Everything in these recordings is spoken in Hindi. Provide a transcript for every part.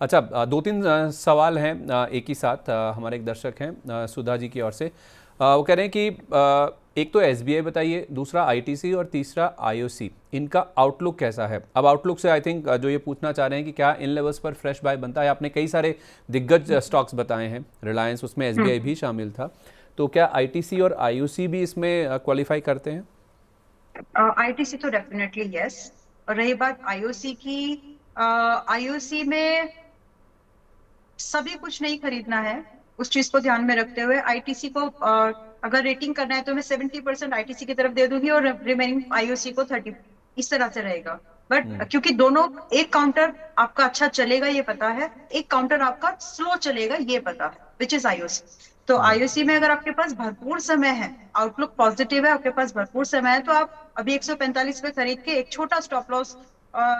अच्छा, दो तीन सवाल हैं एक ही साथ। हमारे एक दर्शक हैं सुधा जी की ओर से। वो कह रहे हैं कि एक तो एसबीआई बताइए, दूसरा आईटीसी और तीसरा आईओसी, इनका आउटलुक कैसा है? अब आउटलुक से आई थिंक जो ये पूछना चाह रहे हैं कि क्या इन लेवल्स पर फ्रेश बाय बनता है। आपने कई सारे दिग्गज स्टॉक्स बताए हैं, रिलायंस, उसमें एसबीआई भी शामिल था, तो क्या आईटीसी और आईओसी भी इसमें क्वालिफाई करते हैं? आईटीसी तो डेफिनेटली यस। और रही बात आईओसी की, आईओसी में सभी कुछ नहीं खरीदना है। उस चीज को ध्यान में रखते हुए आईटीसी को अगर रेटिंग करना है तो मैं 70% आईटीसी की तरफ दे दूंगी और रिमेनिंग आईओसी को 30, इस तरह से रहेगा। बट क्योंकि दोनों, एक काउंटर आपका अच्छा चलेगा ये पता है, एक काउंटर आपका स्लो चलेगा ये पता है, विच इज आईओसी। तो आईओसी में अगर आपके पास भरपूर समय है, आउटलुक पॉजिटिव है, आपके पास भरपूर समय है, तो आप अभी 145 पे खरीद के एक छोटा स्टॉप लॉस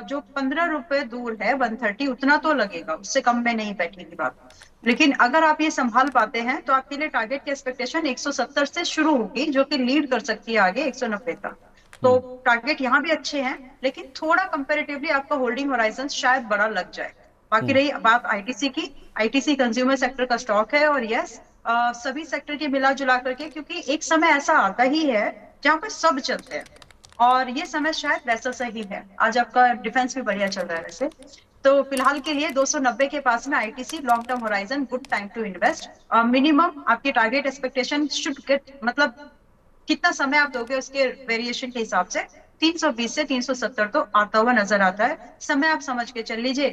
जो 15 रुपए दूर है, 130, उतना तो लगेगा, उससे कम में नहीं बैठेगी बात। लेकिन अगर आप ये संभाल पाते हैं तो आपके लिए टारगेट की एक्सपेक्टेशन 170 से शुरू होगी, जो कि लीड कर सकती है आगे 190 तक। तो टारगेट यहाँ भी अच्छे हैं, लेकिन थोड़ा कंपेरेटिवली आपका होल्डिंग होराइजन शायद बड़ा लग जाए। बाकी रही बात आईटीसी की, आईटीसी कंज्यूमर सेक्टर का स्टॉक है, और यस, सभी सेक्टर के मिला जुला करके, क्योंकि एक समय ऐसा आता ही है जहां पर सब चलते हैं, और ये समय शायद वैसा सही है। आज आपका डिफेंस भी बढ़िया चल रहा है वैसे। तो फिलहाल के लिए 290 के पास में ITC, long term horizon, good time to invest. Minimum आपकी टारगेट एक्सपेक्टेशन शुड गेट, मतलब कितना समय आप दोगे उसके वेरिएशन के हिसाब से 320 से 370 तो आता हुआ नजर आता है। समय आप समझ के चल लीजिए।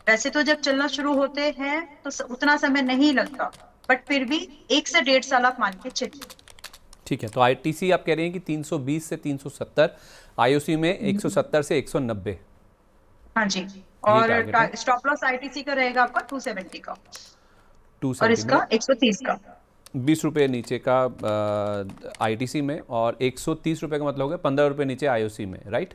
वैसे तो जब चलना शुरू होते हैं तो उतना समय नहीं लगता, बट फिर भी 1 से 1.5 साल आप मान के चलिए। ठीक है, तो आईटीसी आप कह रहे हैं कि 320 से 370, आईओसी में 170 से 190, हाँ जी। यही और टारगेट है। स्टॉप लॉस आईटीसी का रहेगा आपका 270 का, और 270 इसका मतलब 130 का। 20 रुपये नीचे का आईटीसी में, और 130 रुपये का मतलब हो गया 15 रुपये नीचे आईओसी में, राइट?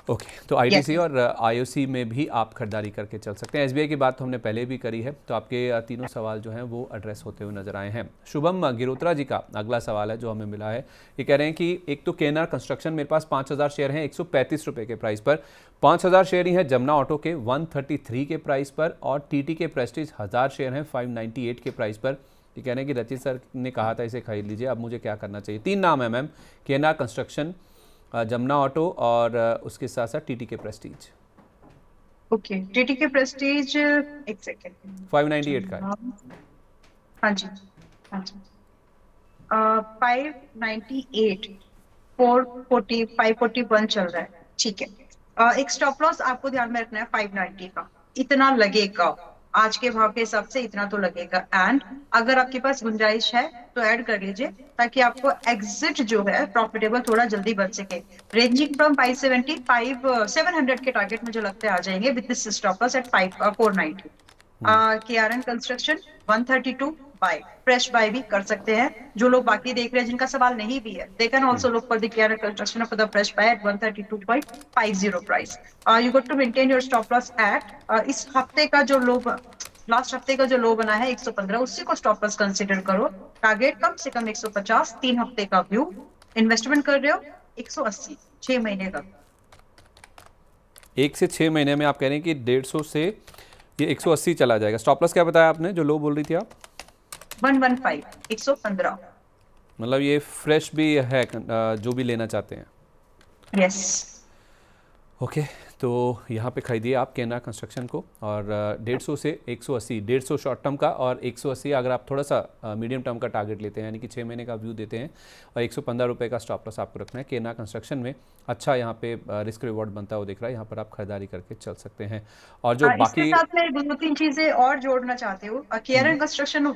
ओके, तो यस। आईटीसी और आईओसी में भी आप खरीदारी करके चल सकते हैं। एसबीआई की बात तो हमने पहले भी करी है, तो आपके तीनों सवाल जो हैं वो एड्रेस होते हुए नजर आए हैं। शुभम गिरोत्रा जी का अगला सवाल है जो हमें मिला है। ये कह रहे हैं कि एक तो केएनआर कंस्ट्रक्शन, मेरे पास 5000 शेयर हैं 135 रुपये के प्राइस पर, 5000 शेयर ही हैं जमुना ऑटो के 133 के प्राइस पर, और टीटी के प्रेस्टीज 1000 शेयर हैं 598 के प्राइस पर। ये कह रहे हैं कि रचित सर ने कहा था इसे खरीद लीजिए, अब मुझे क्या करना चाहिए? 3 नाम है ma'am, KNR construction, Jamuna auto और उसके साथ साथ टीटी के प्रेस्टीज। ओके, टीटी के प्रेस्टीज, एक सेकेंड। 598 का है। हाँ जी, हाँ जी। 598, 440, 541 चल रहा है, ठीक है। एक स्टॉप लॉस आपको ध्यान में रखना है 590 का, इतना लगेगा आज के भाव के हिसाब से, इतना तो लगेगा। एंड अगर आपके पास गुंजाइश है तो ऐड कर लीजिए, ताकि आपको एग्जिट जो है प्रॉफिटेबल थोड़ा जल्दी बन सके। रेंजिंग फ्रॉम 570, 700 के टारगेट मुझे लगता है आ जाएंगे with this stop loss at 490। KRN construction 132 buy, fresh buy भी कर सकते हैं। जो लोग बाकी देख रहे हैं जिनका सवाल नहीं भी है, they can also look for the KRN construction for the fresh buy at 132.50 price. You got to maintain your stop loss at, इस हफ्ते का जो लो, लास्ट हफ्ते का जो लो बना है 115, उसी को स्टॉप लॉस कंसीडर करो। टारगेट कम से कम 150, 3 हफ्ते का व्यू। इन्वेस्टमेंट कर रहे हो 180, 6 महीने का। 1 से 6 महीने में आप कह रहे हैं कि 150 से ये 180 चला जाएगा। स्टॉप लॉस क्या बताया आपने, जो लो बोल रही थी आप? 115, 115। मतलब ये फ्रेश भी है जो भी लेना चाहते हैं? यस। ओके, तो यहाँ पे खरीदिए आप केएनआर कंस्ट्रक्शन को, और 150 से 180, 150 शॉर्ट टर्म का, और 180 अगर आप थोड़ा सा मीडियम टर्म का टारगेट लेते हैं, यानी कि 6 महीने का व्यू देते हैं, और 115 रुपये का स्टॉप लॉस आपको रखना है। केएनआर कंस्ट्रक्शन में अच्छा यहाँ पे रिस्क रिवॉर्ड बनता हुआ दिख रहा है, यहाँ पर आप खरीदारी करके चल सकते हैं। और जो इसके बाकी साथ मैं 2-3 चीजें और जोड़ना चाहती हूँ। केयर एंड कंस्ट्रक्शन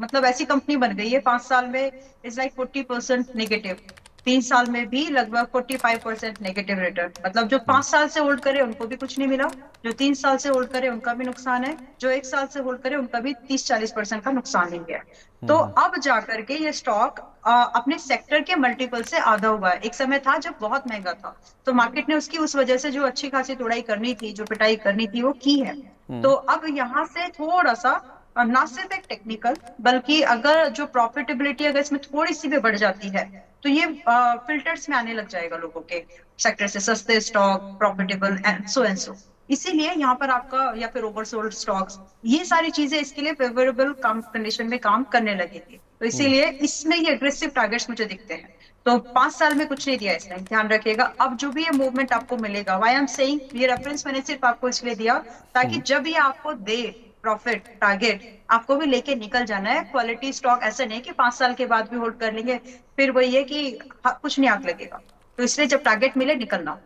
मतलब ऐसी कंपनी बन गई है 5 साल में, इज लाइक 40% नेगेटिव। 3 साल में भी लगभग 45% नेगेटिव रिटर्न। मतलब जो 5 साल से होल्ड करे उनको भी कुछ नहीं मिला, जो 3 साल से होल्ड करे उनका भी नुकसान है, जो 1 साल से होल्ड करे उनका भी 30-40% का नुकसान ही है। तो अब जाकर के ये स्टॉक अपने सेक्टर के मल्टीपल से आधा हुआ है। एक समय था जब बहुत महंगा था, तो मार्केट ने उसकी उस वजह से जो अच्छी खासी तोड़ाई करनी थी, जो पिटाई करनी थी, वो की है। तो अब यहाँ से थोड़ा सा ना सिर्फ एक टेक्निकल, बल्कि अगर जो प्रॉफिटेबिलिटी अगर इसमें थोड़ी सी भी बढ़ जाती है, तो ये फिल्टर्स में आने लग जाएगा लोगों के सेक्टर से, सस्ते stock, profitable, and so and so. इसीलिए यहाँ पर आपका या फिर ओवरसोल्ड स्टॉक्स, ये सारी चीजें इसके लिए फेवरेबल कंडीशन में काम करने लगेगी। तो इसीलिए इसमें ये एग्रेसिव टारगेट्स मुझे दिखते हैं। तो 5 साल में कुछ नहीं दिया इसने, ध्यान रखिएगा। अब जो भी ये मूवमेंट आपको मिलेगा, वाई एम सेइंग, ये रेफरेंस मैंने सिर्फ आपको इसलिए दिया ताकि जब ये आपको दे प्रॉफिट टारगेट, आपको भी लेके निकल जाना है। क्वालिटी स्टॉक ऐसा नहीं कि 5 साल के बाद भी होल्ड कर लेंगे, फिर वही है कि कुछ नहीं आग लगेगा। तो इसलिए जब टारगेट मिले निकलना।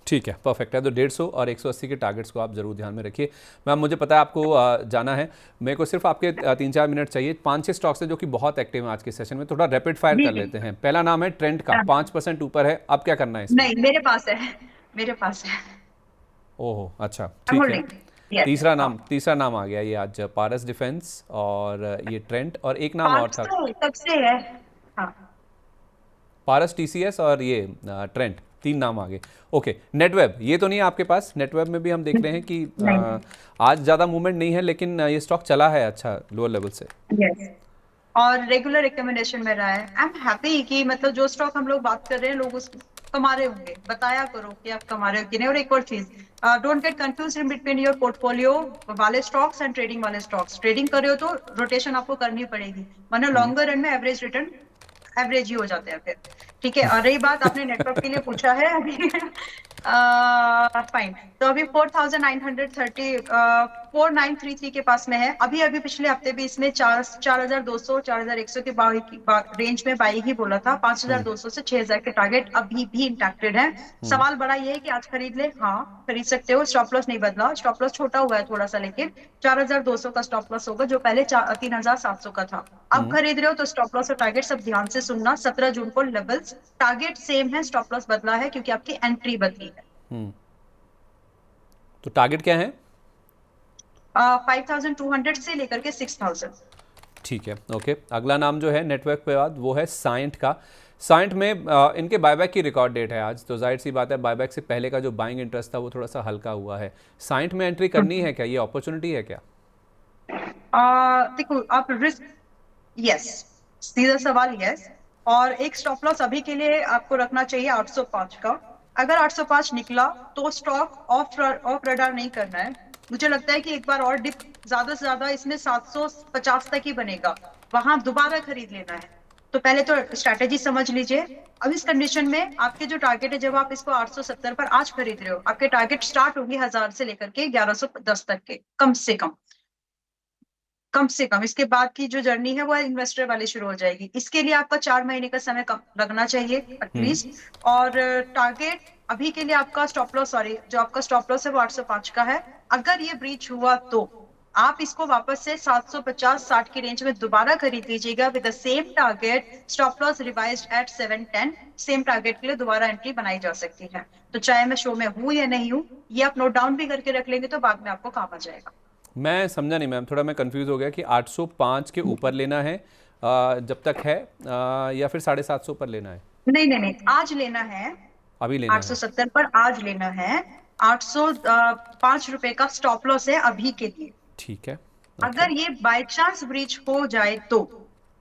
ठीक है, परफेक्ट है। तो 150 और 180 के टारगेट्स को आप जरूर ध्यान में रखिए। मैम, मुझे पता है आपको जाना है, मेरे को सिर्फ आपके 3-4 मिनट चाहिए। 5-6 स्टॉक्स हैं जो कि बहुत एक्टिव हैं आज के सेशन में, थोड़ा रैपिड फायर कर लेते हैं। पहला नाम है ट्रेंड का, 5% ऊपर है, अब क्या करना है इसमें? नहीं, मेरे पास है, मेरे पास है। ओहो, अच्छा, ठीक है। तीसरा नाम आ गया ये आज, पारस डिफेंस और ये ट्रेंड, और एक नाम और था, कब से है। हाँ, पारस टीसीएस और ये ट्रेंड, 3 नाम आ गए। ओके, नेटवेब ये तो नहीं है आपके पास? नेटवेब में भी हम देख रहे हैं कि आज ज़्यादा मूवमेंट नहीं है, लेकिन ये स्टॉक चला है अच्छा लोअर लेवल से। यस, और रेगुलर रिकमेंडेशन में रहा है। आई एम हैप्पी कि मतलब जो स्टॉक हम लोग बात कर रहे हैं, लोग उस कमा रहे होंगे, बताया करो कि आप कमा रहे हो कि नहीं। और एक और चीज, don't get confuse in between your portfolio वाले स्टॉक्स एंड ट्रेडिंग वाले स्टॉक्स। ट्रेडिंग कर रहे हो तो रोटेशन आपको करनी पड़ेगी, वरना लॉन्गर रन में एवरेज रिटर्न एवरेज ही हो जाते हैं फिर। ठीक है, और रही बात आपने नेटवर्क के लिए पूछा है अभी, फाइन। तो अभी 4930 4933 के पास में है। अभी अभी पिछले हफ्ते भी इसने 4200 4100 के रेंज में बाई ही बोला था। 5200 से 6000 के टारगेट अभी भी इंटैक्टेड है। सवाल बड़ा ये है कि आज खरीद ले। हाँ, खरीद सकते हो, स्टॉप लॉस नहीं बदला, स्टॉप लॉस छोटा हुआ है थोड़ा सा, लेकिन 4200 का स्टॉप लॉस होगा, जो पहले 3700 का था। अब खरीद रहे हो तो स्टॉप लॉस और टारगेट सब ध्यान से सुनना। 17 जून को लेवल्स टारगेट सेम है, स्टॉप लॉस बदला है क्योंकि आपकी एंट्री बदली है। तो टारगेट क्या है? 5200 से लेकर के 6000। ठीक है, ओके। अगला नाम जो है नेटवर्क पे बाद, वो है साइंट का। साइंट में इनके बायबैक की रिकॉर्ड डेट है आज, तो जाहिर सी बात है बायबैक से पहले का जो बाइंग इंटरेस्ट था वो थोड़ा सा हल्का हुआ है। साइंट में एंट्री करनी है क्या? ये अपॉर्चुनिटी है क्या? देखो आप रिस्क, यस, सीधा सवाल यस। और एक स्टॉप लॉस अभी के लिए आपको रखना चाहिए 805 का। अगर 805 निकला तो स्टॉक ऑफ रडार नहीं करना है। मुझे लगता है कि एक बार और डिप, ज्यादा से ज्यादा इसमें 750 तक ही बनेगा, वहां दोबारा खरीद लेना है। तो पहले तो स्ट्रैटेजी समझ लीजिए। अब इस कंडीशन में आपके जो टारगेट है, जब आप इसको 870 पर आज खरीद रहे हो, आपके टारगेट स्टार्ट होंगे 1000 से लेकर के 1110 तक के, कम से कम। कम से कम इसके बाद की जो जर्नी है वो इन्वेस्टर वाली शुरू हो जाएगी। इसके लिए आपका 4 महीने का समय कम लगना चाहिए एटलीस्ट। और टारगेट अभी के लिए आपका स्टॉप लॉस, सॉरी, जो आपका स्टॉप लॉस है वो 805 का है। अगर ये ब्रीच हुआ तो आप इसको वापस से 750-60 की रेंज में दोबारा खरीद लीजिएगा with the same target, stop loss revised at 710। Same target के लिए दोबारा एंट्री बनाई जा सकती है। तो चाहे मैं शो में हूं या नहीं हूं, ये आप नोट डाउन भी करके रख लेंगे तो बाद में आपको काम आ जाएगा। मैं समझा नहीं मैम, थोड़ा मैं कंफ्यूज हो गया कि 805 के ऊपर लेना है जब तक है, या फिर 750 पर लेना है? नहीं नहीं नहीं, आज लेना है, अभी लेना 870 पर आज लेना है। 805 रुपए का स्टॉप लॉस है अभी के लिए। ठीक है, अगर ये बाय चांस ब्रीच हो जाए तो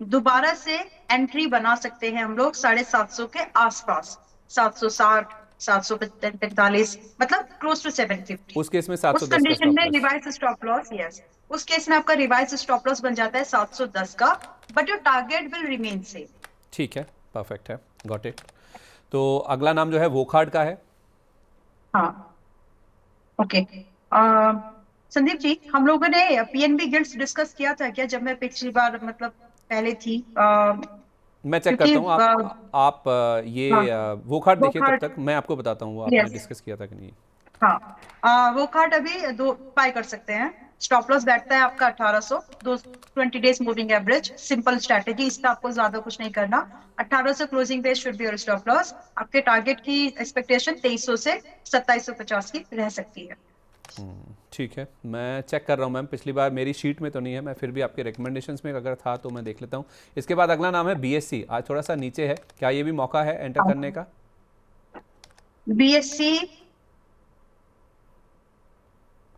दोबारा से एंट्री बना सकते हैं हम लोग 750 के आसपास, 760 745, मतलब क्लोज टू 750। उस केस में उस 710 का कंडीशन स्टॉप में loss. Revise stop loss, yes, उस केस में आपका रिवाइज स्टॉप लॉस बन जाता है 710 का, but your target will remain same. ठीक है, परफेक्ट है, गॉट इट। तो अगला नाम जो है वोखार्ड का है। हाँ, ओके। संदीप जी, हम लोगों ने पीएनबी गिल्ड्स डिस्कस किया था क्या, जब मैं पिछली बार, मतलब पहले थी? मैं चेक क्योंकि करता हूँ, आप ये हाँ, वोखार्ड वो देखिए, तब कार्ड, तक मैं आपको बताता हूँ वो आपने यस, डिस्कस किया था कि नहीं। हाँ, वो कार्ड अभी दो बाय कर सकते हैं। स्टॉप लॉस बैठता है आपका 1800, 20 days moving average, simple strategy, इसका आपको ज्यादा कुछ नहीं करना। 1800 closing base should be your stop loss. आपके टारगेट की एक्सपेक्टेशन 2300 से 2750 की रह सकती है। ठीक है, मैं चेक कर रहा हूँ मैम, पिछली बार मेरी शीट में तो नहीं है, मैं फिर भी आपके रिकमेंडेशंस में अगर था तो मैं देख लेता हूँ। इसके बाद अगला नाम है बीएससी, आज थोड़ा सा नीचे है, क्या ये भी मौका है एंटर करने का? बीएससी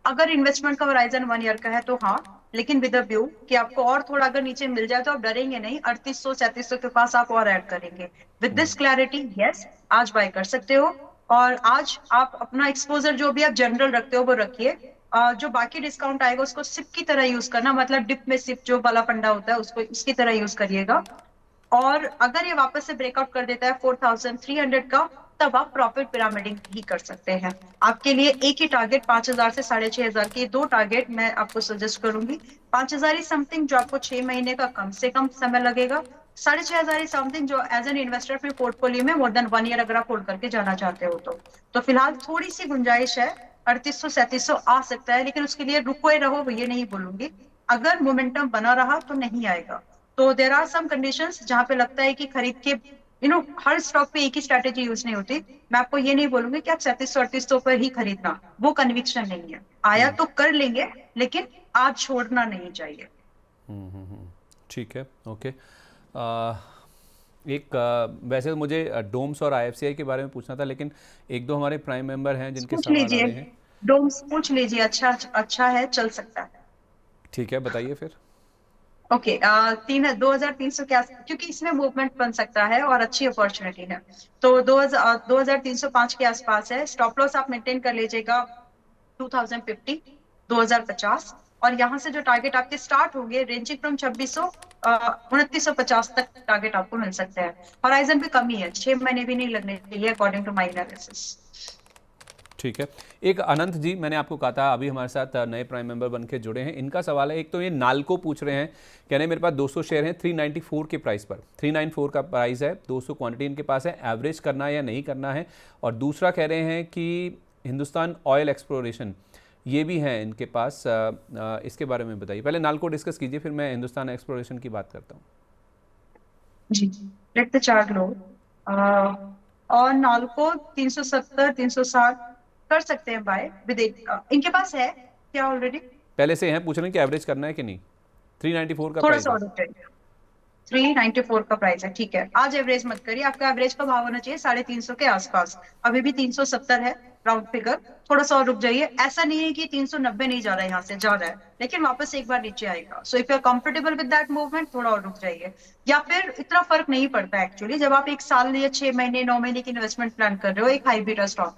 अगर इन्वेस्टमेंट का होराइजन 1 ईयर का है तो हाँ, लेकिन विद अ व्यू कि आपको और थोड़ा अगर नीचे मिल जाए तो आप डरेंगे नहीं, 3800 3700 के पास आप और ऐड करेंगे। विद दिस क्लैरिटी, यस, आज बाय कर सकते हो। और आज आप अपना एक्सपोजर जो भी आप जनरल रखते हो वो रखिए। जो बाकी डिस्काउंट आएगा उसको सिप की तरह यूज करना, मतलब डिप में सिप जो वाला फंडा होता है उसको उसकी तरह यूज करिएगा। और अगर ये वापस से ब्रेकआउट कर देता है 4300 का, तब आप प्रॉफिट पिरामिडिंग ही कर सकते हैं। आपके लिए एक ही टारगेट 5000 से 6500 के दो टारगेट मैं आपको सजेस्ट करूंगी। 5000 ही समथिंग जो आपको 6 महीने का कम से कम समय लगेगा, 6500 ही समथिंग जो एज एन इन्वेस्टर अपने पोर्टफोलियो में मोर देन 1 ईयर अगर आप होल्ड करके जाना चाहते हो तो फिलहाल थोड़ी सी गुंजाइश है, 3800 3700 आ सकता है, लेकिन उसके लिए रुको ही रहो ये नहीं बोलूंगी। अगर मोमेंटम बना रहा तो नहीं आएगा। तो देर आर सम कंडीशंस जहां पे लगता है कि खरीद के हर स्टॉक पे एक ही स्ट्रैटेजी यूज नहीं होती। मैं आपको ये नहीं बोलूंगी कि आप 3700 3800 पर ही खरीदना, वो कन्विक्शन नहीं है। आया तो कर लेंगे, लेकिन आज छोड़ना नहीं चाहिए। ठीक है, ओके। वैसे तो मुझे डोम्स और आईएफसीआई के बारे में पूछना था, लेकिन एक दो हमारे प्राइम मेंबर हैं जिनके पूछ सवाल आ लीजिए, रहे हैं। डोम्स पूछ लीजिए, अच्छा अच्छा है, चल सकता है। ठीक है, बताइए फिर। ओके, 2300 के आस, क्योंकि इसमें मूवमेंट बन सकता है और अच्छी अपॉर्चुनिटी है। तो 2305 के आसपास है। स्टॉप लॉस आप मेंटेन कर लीजिएगा 2050, 2050। और यहाँ से जो टारगेट आपके स्टार्ट होंगे रेंजिंग फ्रॉम 2600 2950 तक टारगेट आपको मिल सकते हैं। होराइजन भी कम ही है, 6 महीने भी नहीं लगने चाहिए अकॉर्डिंग टू माई एनालिसिस। ठीक है। एक अनंत जी, मैंने आपको कहा था अभी हमारे साथ नए प्राइम मेंबर बन के जुड़े हैं, इनका सवाल है। एक तो ये नाल्को पूछ रहे हैं, कह रहे हैं मेरे पास 200 शेयर हैं 394 के प्राइस पर, 394 का प्राइस है, 200 क्वांटिटी इनके पास है, एवरेज करना है या नहीं करना है। और दूसरा कह रहे हैं कि हिंदुस्तान ऑयल एक्सप्लोरेशन ये भी है इनके पास, इसके बारे में बताइए। पहले नाल्को डिस्कस कीजिए, फिर मैं हिंदुस्तान एक्सप्लोरेशन की बात करता हूँ। जी, लेट द चार्ट लो। और नाल्को 370 360 कर सकते हैं बाय विद, इनके पास है क्या ऑलरेडी? पहले से हैं, पूछ रहे हैं कि एवरेज करना है कि नहीं। 394 का थोड़ा प्राइस सा है। और रुक जाइए। 394 का प्राइस है, ठीक है। आज एवरेज मत करिए, आपका एवरेज का भाव होना चाहिए 350 के आसपास। अभी भी 370 है राउंड फिगर। थोड़ा सा और रुक जाइए। ऐसा नहीं है कि 390 नहीं जा रहा है, यहाँ से जा रहा है, लेकिन वापस एक बार नीचे आएगा। So if you are comfortable with that movement, थोड़ा और रुक जाइए। या फिर इतना फर्क नहीं पड़ता एक्चुअली, जब आप 1 साल या 6 महीने 9 महीने की इन्वेस्टमेंट प्लान कर रहे हो एक हाई बीटा स्टॉक,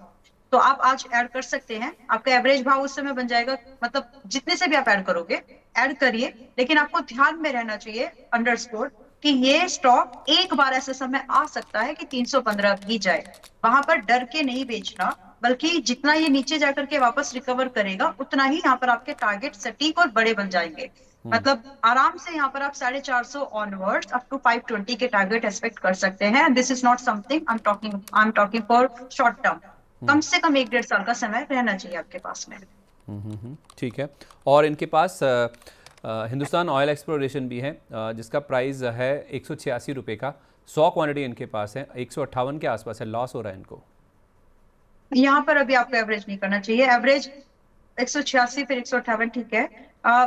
तो आप आज ऐड कर सकते हैं। आपका एवरेज भाव उस समय बन जाएगा, मतलब जितने से भी आप ऐड करोगे ऐड करिए। लेकिन आपको ध्यान में रहना चाहिए अंडरस्कोर कि ये स्टॉक एक बार ऐसा समय आ सकता है कि 315 भी जाए। वहां पर डर के नहीं बेचना, बल्कि जितना ये नीचे जाकर के वापस रिकवर करेगा उतना ही यहाँ पर आपके टारगेट सटीक और बड़े बन जाएंगे। मतलब आराम से यहाँ पर आप 450 ऑनवर्ड्स अप टू 520 के टारगेट एक्सपेक्ट कर सकते हैं। This is not something I am talking for short term. कम से कम 1 1.5 साल का समय रहना चाहिए आपके पास में। ठीक है। और इनके पास हिंदुस्तान ऑयल एक्सप्लोरेशन भी है, जिसका प्राइस है 186 रुपये का। 100 क्वांटिटी इनके पास है, 158 के आसपास है, लॉस हो रहा है इनको। यहाँ पर अभी आपको एवरेज नहीं करना चाहिए। एवरेज 186 फिर 158, ठीक है।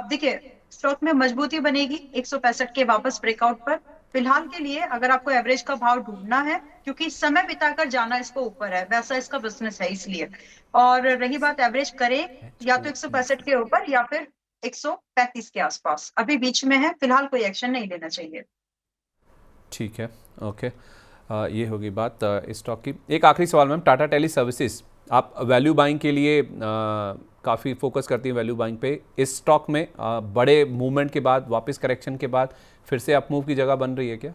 देखिए स्टॉक में मजबूती बनेगी 165 के वापस ब्रेकआउट पर। फिलहाल के लिए अगर आपको एवरेज का भाव ढूंढना है, क्योंकि समय बिताकर जाना इसको ऊपर है, वैसा इसका बिजनेस है इसलिए। और रही बात एवरेज करे या तो 165 के ऊपर या फिर 135 के आसपास, अभी बीच में है। फिलहाल कोई एक्शन नहीं लेना चाहिए। ठीक है, ओके। ये होगी बात इस स्टॉक की। एक आखिरी सवाल मैम, टाटा टेली सर्विसेज, आप वैल्यू बाइंग के लिए काफ़ी फोकस करती हैं वैल्यू बाइंग पे। इस स्टॉक में बड़े मूवमेंट के बाद, वापस करेक्शन के बाद फिर से अप मूव की जगह बन रही है क्या?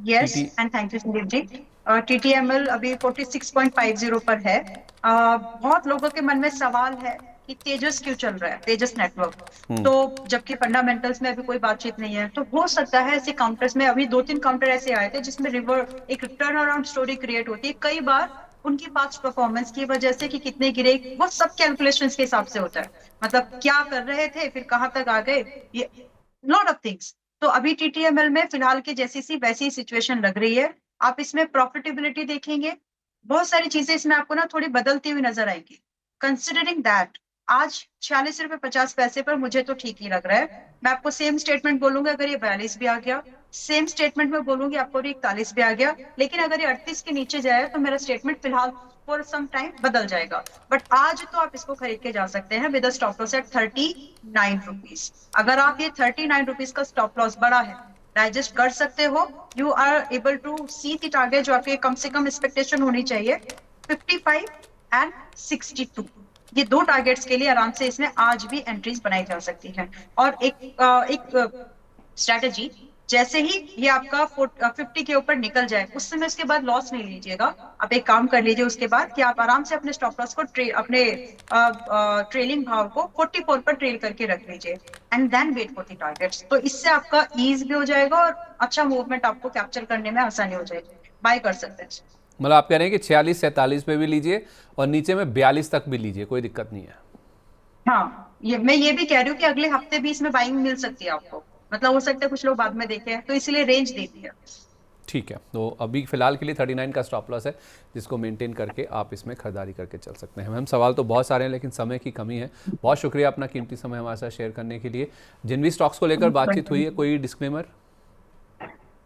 Yes and thank you Sandeep ji. TTML अभी 46.50 पर है। बहुत लोगों के मन में सवाल है कि तेजस क्यों चल रहा है, तेजस नेटवर्क, तो जबकि फंडामेंटल्स में अभी कोई बातचीत नहीं है। तो हो सकता है ऐसे काउंटर्स में, अभी 2 3 काउंटर ऐसे आए थे जिसमें एक टर्न अराउंड स्टोरी क्रिएट होती है। कई बार उनकी पास्ट परफॉर्मेंस की वजह से कि कितने गिरे, वो सब कैलकुलेशंस के हिसाब से होता है। मतलब क्या कर रहे थे फिर कहां तक आ गए, ये लॉट ऑफ थिंग्स। तो अभी टीटीएमएल में फिलहाल की जैसी सी वैसी सिचुएशन लग रही है। आप इसमें प्रॉफिटेबिलिटी देखेंगे, बहुत सारी चीजें इसमें आपको ना थोड़ी बदलती हुई नजर आएंगी। कंसिडरिंग दैट आज 46 रुपए 50 पैसे पर मुझे तो ठीक ही लग रहा है। मैं आपको सेम स्टेटमेंट बोलूंगी अगर ये 42 भी आ गया, सेम स्टेटमेंट में बोलूंगी आपको 41 भी आ गया, लेकिन अगर ये 38 के नीचे जाए तो मेरा स्टेटमेंट फिलहाल फॉर सम टाइम बदल जाएगा। बट आज तो आप इसको खरीद के जा सकते हैं with stop loss at 39 rupees. अगर आप ये 39 रुपीज का स्टॉप लॉस बड़ा है डाइजेस्ट कर सकते हो, you are able to see the target जो आपके कम से कम एक्सपेक्टेशन होनी चाहिए 55 एंड 62। ये दो टारगेट्स के लिए आराम से इसमें आज भी एंट्रीज बनाई जा सकती है। और एक स्ट्रेटेजी, जैसे ही ये आपका 50 के ऊपर निकल जाए उस समय उसके बाद लॉस नहीं लीजिएगा। आप एक काम कर लीजिए उसके बाद कि आप आराम से अपने स्टॉप लॉस को अपने ट्रेलिंग भाव को 44 पर ट्रेल करके रख लीजिए and then wait for the targets. तो इससे आपका ईज भी हो जाएगा और अच्छा मूवमेंट आपको कैप्चर करने में आसानी हो जाएगी। बाय कर सकते हैं। मतलब आप कह रहे हैं कि 46-47 पे भी लीजिए और नीचे में 42 तक भी लीजिए, कोई दिक्कत नहीं है। हाँ, मैं ये भी कह रही हूँ कि अगले हफ्ते भी इसमें बाइंग मिल सकती है आपको, मतलब हो सकता है कुछ लोग बाद में देखें, तो इसलिए रेंज दे दी है। ठीक है, तो अभी फिलहाल के लिए 39 का स्टॉप लॉस है जिसको मेंटेन करके आप इसमें खरीदारी करके चल सकते हैं। मैम सवाल तो बहुत सारे हैं लेकिन समय की कमी है। बहुत शुक्रिया अपना कीमती समय हमारे साथ शेयर करने के लिए। जिन भी स्टॉक्स को लेकर बातचीत हुई है, कोई डिस्क्लेमर?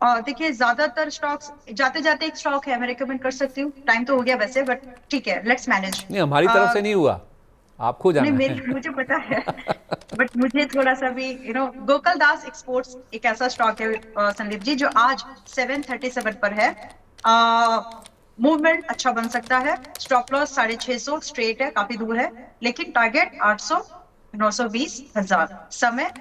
देखिए, ज्यादातर स्टॉक्स, जाते जाते एक स्टॉक है मैं रिकमेंड कर सकती हूँ, टाइम तो हो गया वैसे, बट ठीक है, लेट्स मैनेज। नहीं, हमारी तरफ से नहीं हुआ, आपको जाना नहीं, है। मुझे पता है बट मुझे थोड़ा सा भी गोकुल दास एक्सपोर्ट्स एक ऐसा स्टॉक है संदीप जी जो आज 737 पर है। मूवमेंट अच्छा बन सकता है, स्टॉप लॉस 650 स्ट्रेट है, काफी दूर है, लेकिन टारगेट 800, 920, 1000, समय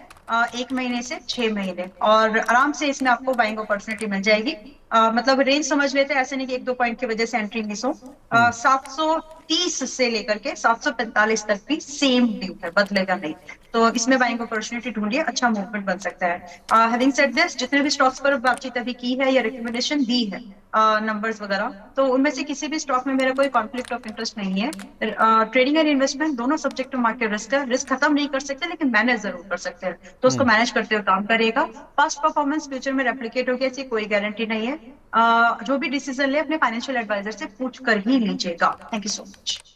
1 महीने से 6 महीने, और आराम से इसमें आपको बाइंग अपॉर्चुनिटी मिल जाएगी। मतलब रेंज समझ लेते हैं, ऐसे नहीं कि 1-2 पॉइंट की वजह से एंट्री मिस हो। 730 से लेकर के 745 तक भी सेम ड्यू है, बदलेगा नहीं, तो इसमें बाइंग अपॉर्चुनिटी ढूंढिए, अच्छा मूवमेंट बन सकता है। हैविंग सेड दिस, जितने भी स्टॉक्स पर बातचीत अभी की है या रिकमेंडेशन दी है, नंबर्स वगैरह, तो उनमें से किसी भी स्टॉक में मेरा कोई कॉन्फ्लिक्ट ऑफ इंटरेस्ट नहीं है। ट्रेडिंग एंड इन्वेस्टमेंट दोनों सब्जेक्ट टू मार्केट रिस्क है, रिस्क खत्म नहीं कर सकते लेकिन मैनेज जरूर कर सकते हैं, तो उसको मैनेज करते हुए काम करिएगा। पास्ट परफॉर्मेंस फ्यूचर में रेप्लिकेट होगी ऐसी कोई गारंटी नहीं है। जो भी डिसीजन ले अपने फाइनेंशियल एडवाइजर से पूछ कर ही लीजिएगा। Thank you so much.